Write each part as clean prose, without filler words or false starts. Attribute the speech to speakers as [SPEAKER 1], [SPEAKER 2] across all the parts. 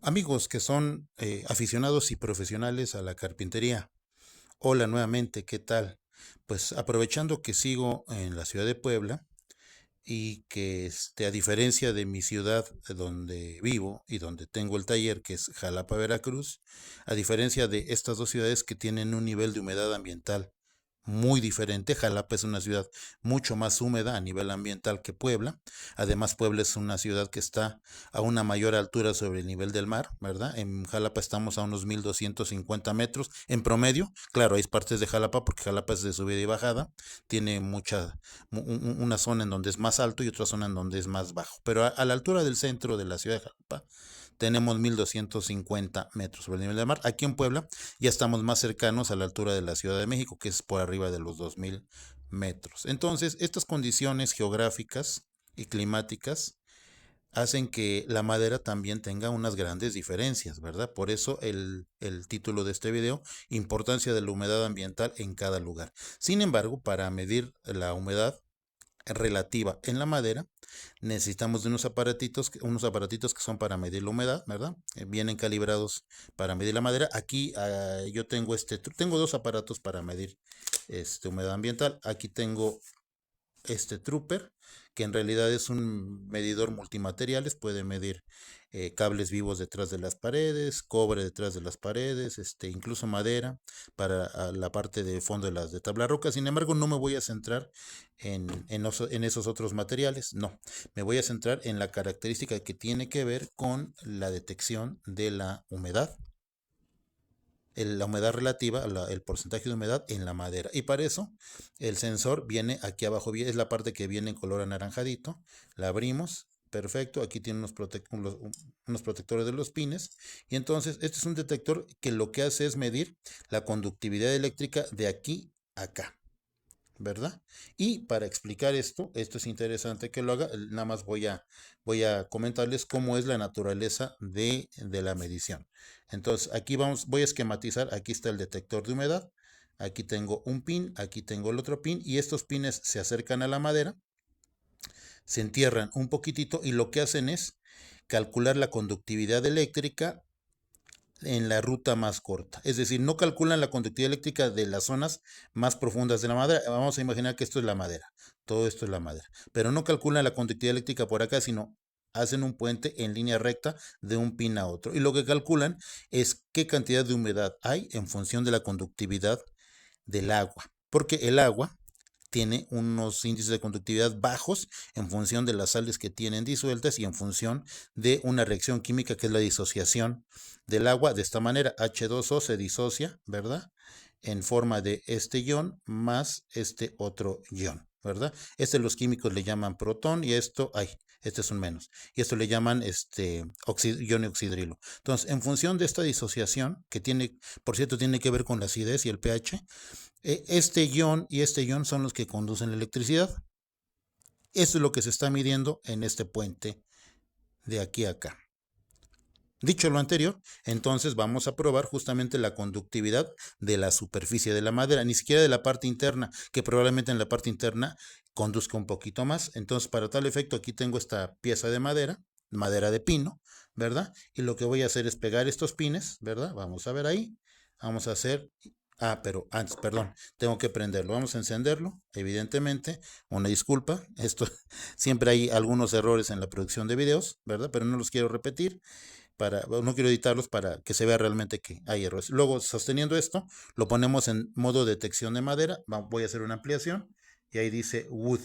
[SPEAKER 1] Amigos que son aficionados y profesionales a la carpintería. Hola nuevamente, ¿qué tal? Pues aprovechando que sigo en la ciudad de Puebla y que a diferencia de mi ciudad donde vivo y donde tengo el taller, que es Jalapa, Veracruz, a diferencia de estas dos ciudades que tienen un nivel de humedad ambiental muy diferente. Jalapa es una ciudad mucho más húmeda a nivel ambiental que Puebla. Además, Puebla es una ciudad que está a una mayor altura sobre el nivel del mar, ¿verdad? En Jalapa estamos a unos 1250 metros en promedio. Claro, hay partes de Jalapa porque Jalapa es de subida y bajada. Tiene una zona en donde es más alto y otra zona en donde es más bajo. Pero a la altura del centro de la ciudad de Jalapa tenemos 1250 metros sobre el nivel del mar. Aquí en Puebla ya estamos más cercanos a la altura de la Ciudad de México, que es por arriba de los 2000 metros. Entonces, estas condiciones geográficas y climáticas hacen que la madera también tenga unas grandes diferencias, ¿verdad? Por eso el título de este video, importancia de la humedad ambiental en cada lugar. Sin embargo, para medir la humedad relativa en la madera, necesitamos de unos aparatitos que son para medir la humedad, ¿verdad? Vienen calibrados para medir la madera. Aquí yo tengo dos aparatos para medir humedad ambiental. Aquí tengo este Trooper, que en realidad es un medidor multimateriales, puede medir cables vivos detrás de las paredes, cobre detrás de las paredes, incluso madera para la parte de fondo de las de tabla roca. Sin embargo, no me voy a centrar en esos otros materiales, no, me voy a centrar en la característica que tiene que ver con la detección de la humedad, la humedad relativa, el porcentaje de humedad en la madera. Y para eso el sensor viene aquí abajo, es la parte que viene en color anaranjadito. La abrimos, perfecto, aquí tiene unos protectores de los pines. Y entonces este es un detector que lo que hace es medir la conductividad eléctrica de aquí a acá, ¿verdad? Y para explicar esto es interesante que lo haga, nada más voy a comentarles cómo es la naturaleza de la medición. Entonces, voy a esquematizar, aquí está el detector de humedad, aquí tengo un pin, aquí tengo el otro pin, y estos pines se acercan a la madera, se entierran un poquitito y lo que hacen es calcular la conductividad eléctrica en la ruta más corta. Es decir, no calculan la conductividad eléctrica de las zonas más profundas de la madera. Vamos a imaginar que esto es la madera. Todo esto es la madera. Pero no calculan la conductividad eléctrica por acá, sino hacen un puente en línea recta de un pin a otro. Y lo que calculan es qué cantidad de humedad hay en función de la conductividad del agua. Porque el agua tiene unos índices de conductividad bajos en función de las sales que tienen disueltas y en función de una reacción química que es la disociación del agua. De esta manera, H2O se disocia, ¿verdad? En forma de este ion más este otro ion, ¿verdad? Los químicos le llaman protón y este es un menos. Y esto le llaman ion oxidrilo. Entonces, en función de esta disociación, que tiene, por cierto, tiene que ver con la acidez y el pH, este ion y este ion son los que conducen la electricidad. Eso es lo que se está midiendo en este puente de aquí a acá. Dicho lo anterior, entonces vamos a probar justamente la conductividad de la superficie de la madera, ni siquiera de la parte interna, que probablemente en la parte interna conduzca un poquito más. Entonces, para tal efecto, aquí tengo esta pieza de madera, madera de pino, ¿verdad? Y lo que voy a hacer es pegar estos pines, ¿verdad? Vamos a ver ahí. Vamos a hacer. Pero antes, perdón, tengo que prenderlo. Vamos a encenderlo, evidentemente. Una disculpa, esto siempre hay algunos errores en la producción de videos, ¿verdad? Pero no los quiero repetir no quiero editarlos para que se vea realmente que hay errores. Luego, sosteniendo esto, lo ponemos en modo detección de madera. Voy a hacer una ampliación y ahí dice wood.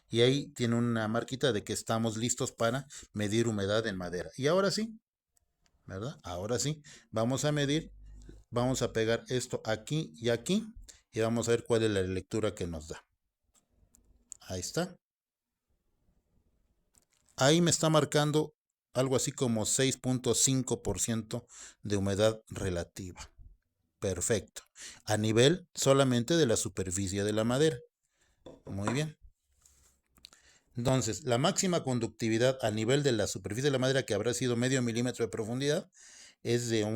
[SPEAKER 1] Y ahí tiene una marquita de que estamos listos para medir humedad en madera. Y ahora sí, ¿verdad? Ahora sí, vamos a medir, vamos a pegar esto aquí y vamos a ver cuál es la lectura que nos da. Ahí está. Ahí me está marcando algo así como 6.5% de humedad relativa. Perfecto. A nivel solamente de la superficie de la madera. Muy bien. Entonces, la máxima conductividad a nivel de la superficie de la madera, que habrá sido medio milímetro de profundidad, es de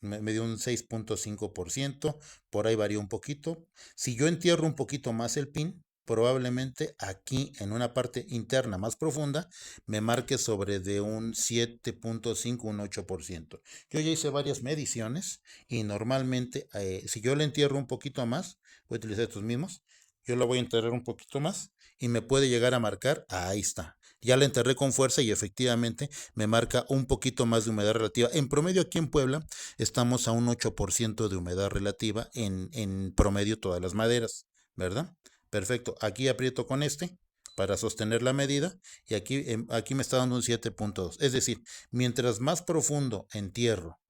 [SPEAKER 1] medio un 6.5%. Por ahí varía un poquito. Si yo entierro un poquito más el pin, probablemente aquí en una parte interna más profunda me marque sobre de un 7.5, un 8%. Yo ya hice varias mediciones y normalmente si yo le entierro un poquito más, voy a utilizar estos mismos, yo lo voy a enterrar un poquito más y me puede llegar a marcar, ahí está. Ya la enterré con fuerza y efectivamente me marca un poquito más de humedad relativa. En promedio aquí en Puebla estamos a un 8% de humedad relativa en promedio todas las maderas, ¿verdad? Perfecto. Aquí aprieto con este para sostener la medida y aquí me está dando un 7.2. Es decir, mientras más profundo entierro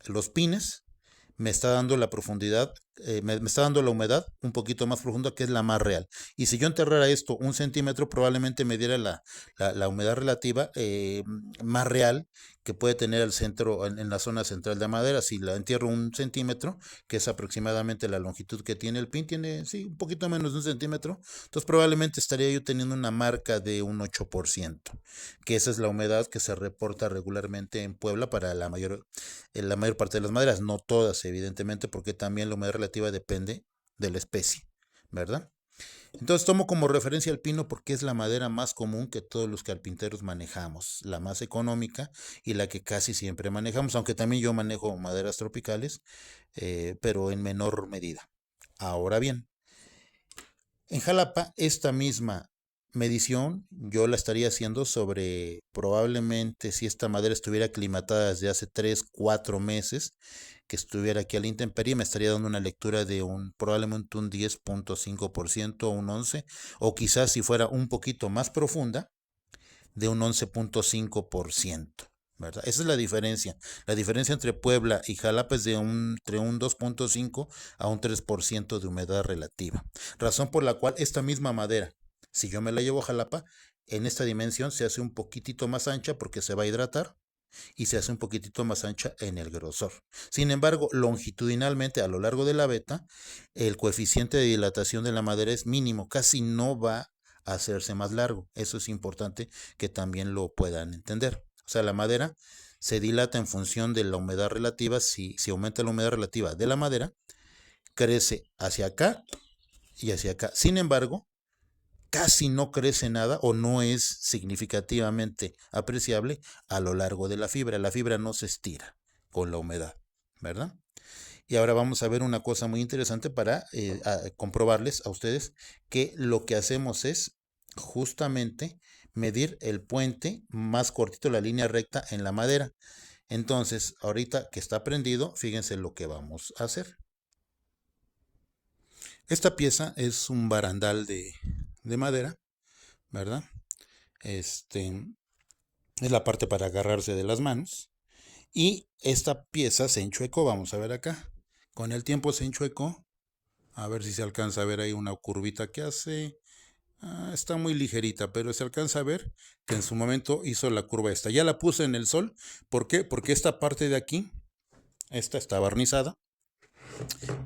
[SPEAKER 1] los pines, me está dando la profundidad, me está dando la humedad un poquito más profunda, que es la más real. Y si yo enterrara esto 1 centímetro, probablemente me diera la humedad relativa más real que puede tener el centro, en la zona central de madera. Si la entierro 1 centímetro, que es aproximadamente la longitud que tiene el pin, tiene, sí, un poquito menos de 1 centímetro, entonces probablemente estaría yo teniendo una marca de un 8%, que esa es la humedad que se reporta regularmente en Puebla para la mayor parte de las maderas, no todas evidentemente, porque también la humedad relativa depende de la especie, ¿verdad? Entonces tomo como referencia el pino porque es la madera más común que todos los carpinteros manejamos, la más económica y la que casi siempre manejamos, aunque también yo manejo maderas tropicales, pero en menor medida. Ahora bien, en Jalapa, esta misma medición yo la estaría haciendo sobre probablemente si esta madera estuviera aclimatada desde hace 3, 4 meses, que estuviera aquí a la intemperie, me estaría dando una lectura de probablemente un 10.5%, un 11%, o quizás si fuera un poquito más profunda, de un 11.5%. ¿Verdad? Esa es la diferencia. La diferencia entre Puebla y Jalapa es entre un 2.5 a un 3% de humedad relativa. Razón por la cual esta misma madera, si yo me la llevo a Jalapa, en esta dimensión se hace un poquitito más ancha porque se va a hidratar y se hace un poquitito más ancha en el grosor. Sin embargo, longitudinalmente a lo largo de la veta, el coeficiente de dilatación de la madera es mínimo, casi no va a hacerse más largo. Eso es importante que también lo puedan entender. O sea, la madera se dilata en función de la humedad relativa. Si aumenta la humedad relativa de la madera, crece hacia acá y hacia acá. Sin embargo, casi no crece nada o no es significativamente apreciable a lo largo de la fibra. La fibra no se estira con la humedad, ¿verdad? Y ahora vamos a ver una cosa muy interesante para comprobarles a ustedes que lo que hacemos es justamente medir el puente más cortito, la línea recta en la madera. Entonces, ahorita que está prendido, fíjense lo que vamos a hacer. Esta pieza es un barandal de madera, ¿verdad? Este es la parte para agarrarse de las manos. Y esta pieza se enchuecó, vamos a ver acá. Con el tiempo se enchuecó. A ver si se alcanza a ver ahí una curvita que hace. Está muy ligerita, pero se alcanza a ver que en su momento hizo la curva esta. Ya la puse en el sol. ¿Por qué? Porque esta parte de aquí, esta está barnizada,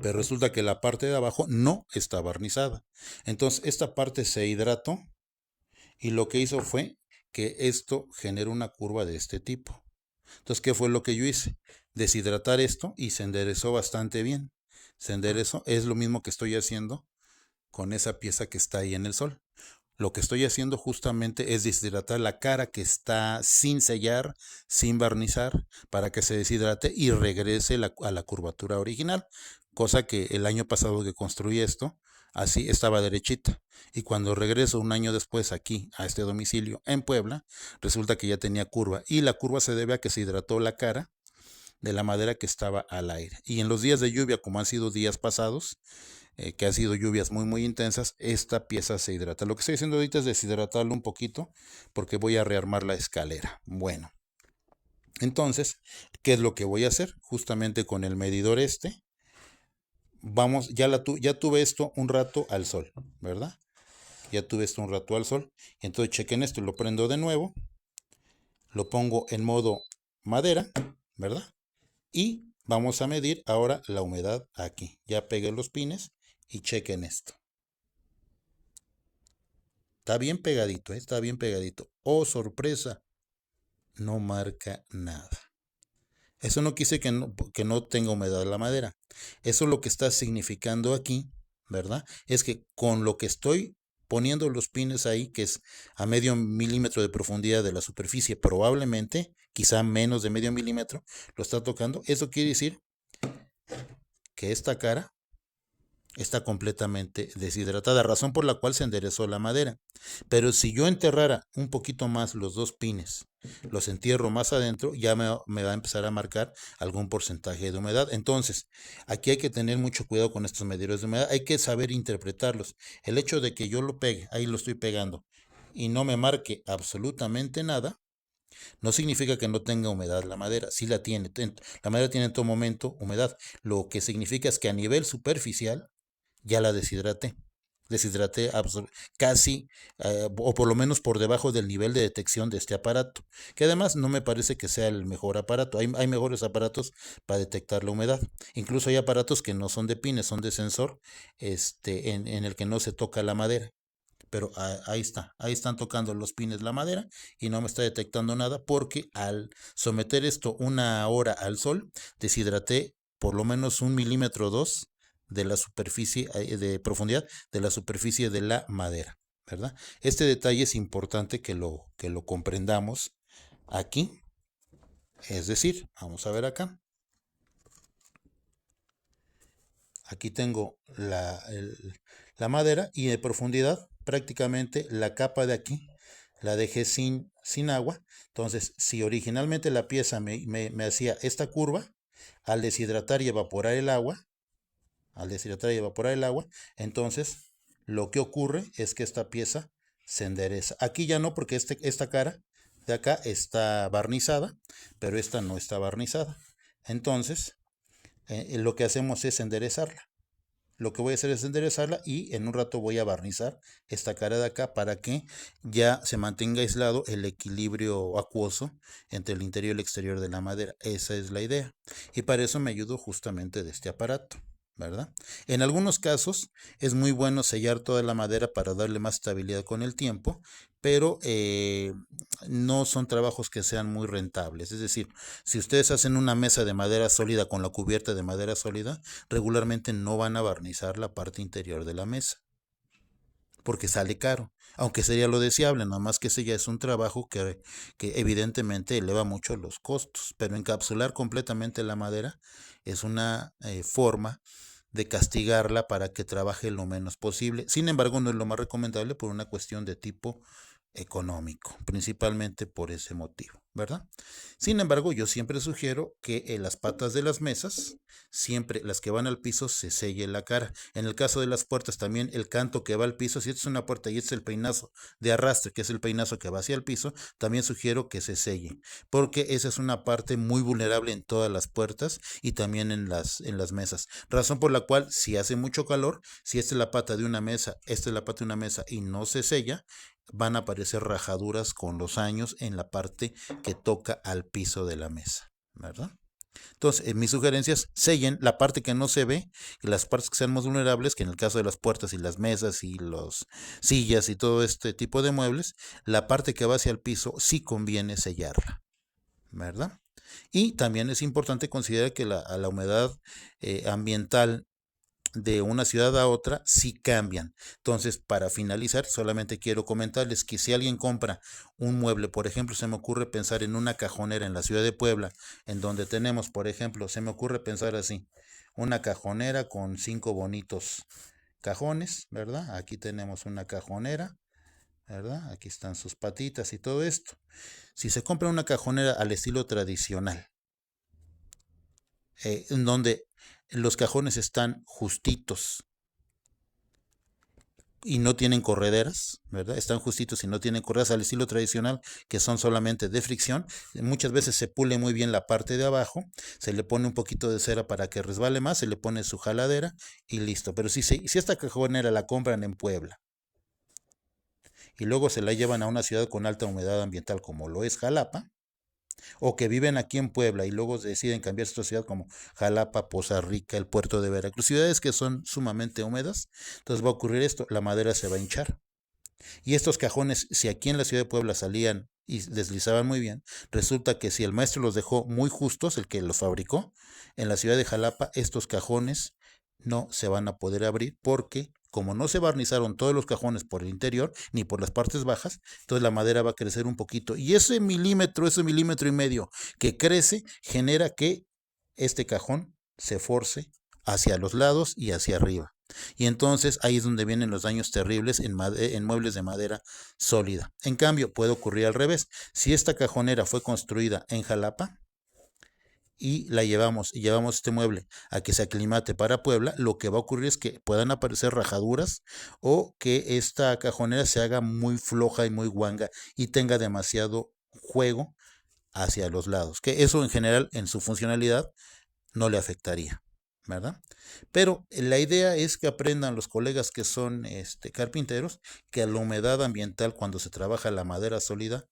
[SPEAKER 1] pero resulta que la parte de abajo no está barnizada. Entonces esta parte se hidrató y lo que hizo fue que esto generó una curva de este tipo. Entonces, ¿qué fue lo que yo hice? Deshidratar esto y se enderezó bastante bien. Se enderezó, es lo mismo que estoy haciendo con esa pieza que está ahí en el sol. Lo que estoy haciendo justamente es deshidratar la cara que está sin sellar, sin barnizar, para que se deshidrate y regrese a la curvatura original. Cosa que el año pasado que construí esto, así estaba derechita. Y cuando regreso un año después aquí a este domicilio en Puebla, resulta que ya tenía curva. Y la curva se debe a que se hidrató la cara de la madera que estaba al aire. Y en los días de lluvia, como han sido días pasados, que han sido lluvias muy muy intensas, esta pieza se hidrata. Lo que estoy haciendo ahorita es deshidratarlo un poquito porque voy a rearmar la escalera. Bueno, entonces, ¿qué es lo que voy a hacer? Justamente con el medidor vamos, ya tuve esto un rato al sol, ¿verdad? Ya tuve esto un rato al sol. Entonces chequen esto, lo prendo de nuevo, lo pongo en modo madera, ¿verdad? Y vamos a medir ahora la humedad aquí. Ya pegué los pines y chequen esto. Está bien pegadito, está bien pegadito. Oh, sorpresa, no marca nada. Eso no quise que no tenga humedad la madera. Eso lo que está significando aquí, ¿verdad? Es que con lo que estoy poniendo los pines ahí, que es a medio milímetro de profundidad de la superficie, probablemente, quizá menos de medio milímetro, lo está tocando. Eso quiere decir que esta cara está completamente deshidratada, razón por la cual se enderezó la madera. Pero si yo enterrara un poquito más los dos pines, los entierro más adentro, ya me va a empezar a marcar algún porcentaje de humedad. Entonces, aquí hay que tener mucho cuidado con estos medidores de humedad, hay que saber interpretarlos. El hecho de que yo lo pegue, ahí lo estoy pegando, y no me marque absolutamente nada, no significa que no tenga humedad la madera, sí la tiene. La madera tiene en todo momento humedad. Lo que significa es que a nivel superficial ya la deshidraté. Deshidraté casi, o por lo menos por debajo del nivel de detección de este aparato, que además no me parece que sea el mejor aparato. Hay mejores aparatos para detectar la humedad. Incluso hay aparatos que no son de pines, son de sensor, en el que no se toca la madera. Pero ahí está, ahí están tocando los pines la madera y no me está detectando nada porque al someter esto una hora al sol, deshidraté por lo menos 1 milímetro o 2 de la superficie de profundidad de la superficie de la madera, ¿verdad? Este detalle es importante que lo comprendamos aquí. Es decir, vamos a ver acá. Aquí tengo la madera y de profundidad prácticamente la capa de aquí la dejé sin agua. Entonces, si originalmente la pieza me hacía esta curva, al deshidratar y evaporar el agua, entonces lo que ocurre es que esta pieza se endereza. Aquí ya no, porque esta cara de acá está barnizada, pero esta no está barnizada. Entonces, lo que hacemos es enderezarla. Lo que voy a hacer es enderezarla y en un rato voy a barnizar esta cara de acá para que ya se mantenga aislado el equilibrio acuoso entre el interior y el exterior de la madera. Esa es la idea. Y para eso me ayudo justamente de este aparato, ¿verdad? En algunos casos es muy bueno sellar toda la madera para darle más estabilidad con el tiempo, pero no son trabajos que sean muy rentables. Es decir, si ustedes hacen una mesa de madera sólida con la cubierta de madera sólida, regularmente no van a barnizar la parte interior de la mesa, porque sale caro. Aunque sería lo deseable, nada más que ese ya es un trabajo que evidentemente eleva mucho los costos, pero encapsular completamente la madera es una forma de castigarla para que trabaje lo menos posible. Sin embargo, no es lo más recomendable por una cuestión de tipo económico, principalmente por ese motivo, ¿verdad? Sin embargo, yo siempre sugiero que en las patas de las mesas, siempre las que van al piso, se selle la cara. En el caso de las puertas, también el canto que va al piso, si esta es una puerta y este es el peinazo de arrastre, que es el peinazo que va hacia el piso, también sugiero que se selle, porque esa es una parte muy vulnerable en todas las puertas y también en las mesas. Razón por la cual, si hace mucho calor, si esta es la pata de una mesa, esta es la pata de una mesa y no se sella, van a aparecer rajaduras con los años en la parte que toca al piso de la mesa, ¿verdad? Entonces, mis sugerencias, sellen la parte que no se ve y las partes que sean más vulnerables, que en el caso de las puertas y las mesas y las sillas y todo este tipo de muebles, la parte que va hacia el piso sí conviene sellarla, ¿verdad? Y también es importante considerar que a la humedad ambiental de una ciudad a otra sí cambian. Entonces, para finalizar, solamente quiero comentarles que si alguien compra un mueble, por ejemplo, se me ocurre pensar en una cajonera en la ciudad de Puebla, en donde tenemos, por ejemplo, se me ocurre pensar así, una cajonera con 5 bonitos cajones, ¿verdad? Aquí tenemos una cajonera, ¿verdad? Aquí están sus patitas y todo esto. Si se compra una cajonera al estilo tradicional, en donde los cajones están justitos y no tienen correderas, ¿verdad? Están justitos y no tienen correderas al estilo tradicional, que son solamente de fricción. Muchas veces se pule muy bien la parte de abajo, se le pone un poquito de cera para que resbale más, se le pone su jaladera y listo. Pero si esta cajonera la compran en Puebla y luego se la llevan a una ciudad con alta humedad ambiental como lo es Jalapa, o que viven aquí en Puebla y luego deciden cambiarse a otra ciudad como Jalapa, Poza Rica, el puerto de Veracruz, ciudades que son sumamente húmedas, entonces va a ocurrir esto, la madera se va a hinchar. Y estos cajones, si aquí en la ciudad de Puebla salían y deslizaban muy bien, resulta que si el maestro los dejó muy justos, el que los fabricó, en la ciudad de Jalapa, estos cajones no se van a poder abrir porque como no se barnizaron todos los cajones por el interior ni por las partes bajas, entonces la madera va a crecer un poquito. Y ese milímetro y medio que crece genera que este cajón se force hacia los lados y hacia arriba. Y entonces ahí es donde vienen los daños terribles en muebles de madera sólida. En cambio, puede ocurrir al revés. Si esta cajonera fue construida en Jalapa, y llevamos este mueble a que se aclimate para Puebla, lo que va a ocurrir es que puedan aparecer rajaduras o que esta cajonera se haga muy floja y muy guanga y tenga demasiado juego hacia los lados, que eso en general en su funcionalidad no le afectaría, ¿verdad? Pero la idea es que aprendan los colegas que son carpinteros que a la humedad ambiental cuando se trabaja la madera sólida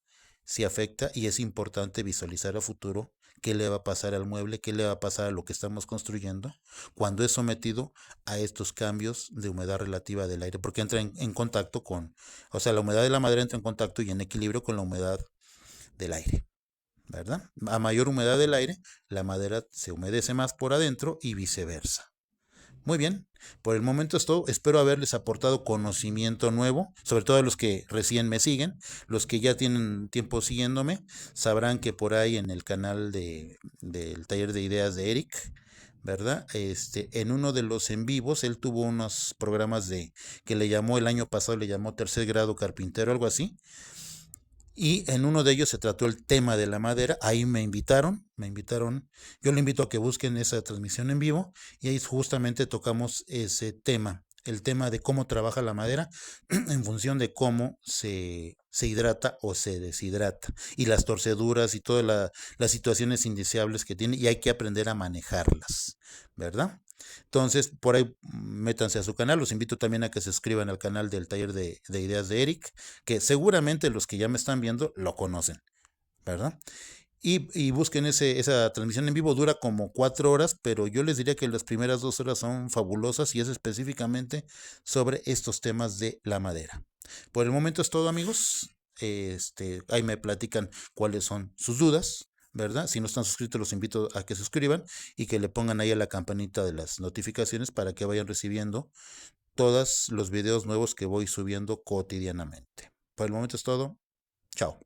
[SPEAKER 1] sí afecta y es importante visualizar a futuro qué le va a pasar al mueble, qué le va a pasar a lo que estamos construyendo cuando es sometido a estos cambios de humedad relativa del aire, porque entra en contacto con, o sea, la humedad de la madera entra en contacto y en equilibrio con la humedad del aire, ¿verdad? A mayor humedad del aire, la madera se humedece más por adentro y viceversa. Muy bien, por el momento es todo. Espero haberles aportado conocimiento nuevo, sobre todo a los que recién me siguen. Los que ya tienen tiempo siguiéndome sabrán que por ahí en el canal del taller de ideas de Eric, ¿verdad? En uno de los en vivos, él tuvo unos programas que le llamó el año pasado, le llamó tercer grado carpintero, algo así. Y en uno de ellos se trató el tema de la madera. Ahí me invitaron. Yo le invito a que busquen esa transmisión en vivo y ahí justamente tocamos ese tema, el tema de cómo trabaja la madera en función de cómo se hidrata o se deshidrata y las torceduras y todas las situaciones indeseables que tiene y hay que aprender a manejarlas, ¿verdad? Entonces, por ahí métanse a su canal. Los invito también a que se suscriban al canal del taller de ideas de Eric, que seguramente los que ya me están viendo lo conocen, ¿verdad? Y busquen esa transmisión en vivo, dura como 4 horas, pero yo les diría que las primeras 2 horas son fabulosas y es específicamente sobre estos temas de la madera. Por el momento es todo, amigos. Ahí me platican cuáles son sus dudas, ¿verdad? Si no están suscritos, los invito a que se suscriban y que le pongan ahí a la campanita de las notificaciones para que vayan recibiendo todos los videos nuevos que voy subiendo cotidianamente. Por el momento es todo. Chao.